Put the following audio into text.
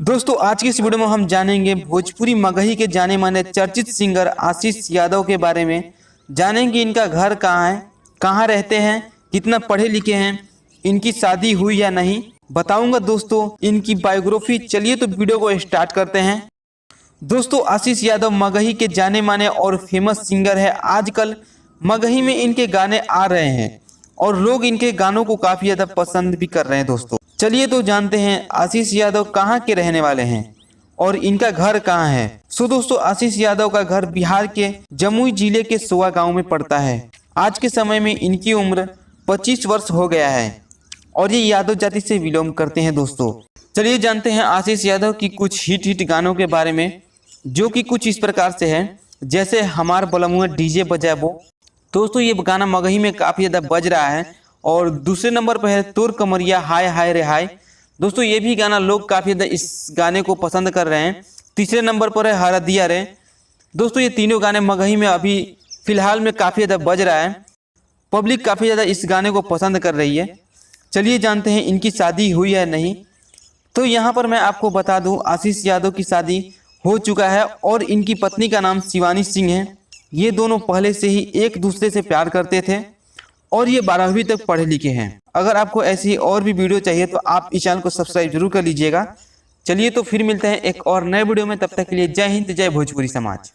दोस्तों आज की इस वीडियो में हम जानेंगे भोजपुरी मगही के जाने माने चर्चित सिंगर आशीष यादव के बारे में। जानेंगे इनका घर कहाँ है, कहाँ रहते हैं, कितना पढ़े लिखे हैं, इनकी शादी हुई या नहीं, बताऊंगा दोस्तों इनकी बायोग्राफी। चलिए तो वीडियो को स्टार्ट करते हैं। दोस्तों आशीष यादव मगही के जाने माने और फेमस सिंगर है। आजकल मगही में इनके गाने आ रहे हैं और लोग इनके गानों को काफ़ी ज़्यादा पसंद भी कर रहे हैं। दोस्तों चलिए तो जानते हैं आशीष यादव कहाँ के रहने वाले हैं और इनका घर कहाँ है। दोस्तों आशीष यादव का घर बिहार के जमुई जिले के सोआ गांव में पड़ता है। आज के समय में इनकी उम्र 25 वर्ष हो गया है और ये यादव जाति से बिलोंग करते हैं। दोस्तों चलिए जानते हैं आशीष यादव की कुछ हिट गानों के बारे में, जो कि कुछ इस प्रकार से है, जैसे हमार बलमुआ डीजे बजाबो। दोस्तों ये गाना मगही में काफ़ी ज़्यादा बज रहा है। और दूसरे नंबर पर है तोर कमरिया हाय हाय रे हाय। दोस्तों ये भी गाना लोग काफ़ी ज़्यादा इस गाने को पसंद कर रहे हैं। तीसरे नंबर पर है हरदिया रे। दोस्तों ये तीनों गाने मगही में अभी फ़िलहाल में काफ़ी ज़्यादा बज रहा है। पब्लिक काफ़ी ज़्यादा इस गाने को पसंद कर रही है। चलिए जानते हैं इनकी शादी हुई है नहीं। तो यहाँ पर मैं आपको बता दूँ आशीष यादव की शादी हो चुका है और इनकी पत्नी का नाम शिवानी सिंह है। ये दोनों पहले से ही एक दूसरे से प्यार करते थे और ये 12वीं तक पढ़े लिखे हैं। अगर आपको ऐसी और भी वीडियो चाहिए तो आप इस चैनल को सब्सक्राइब जरूर कर लीजिएगा। चलिए तो फिर मिलते हैं एक और नए वीडियो में, तब तक के लिए जय हिंद, जय भोजपुरी समाज।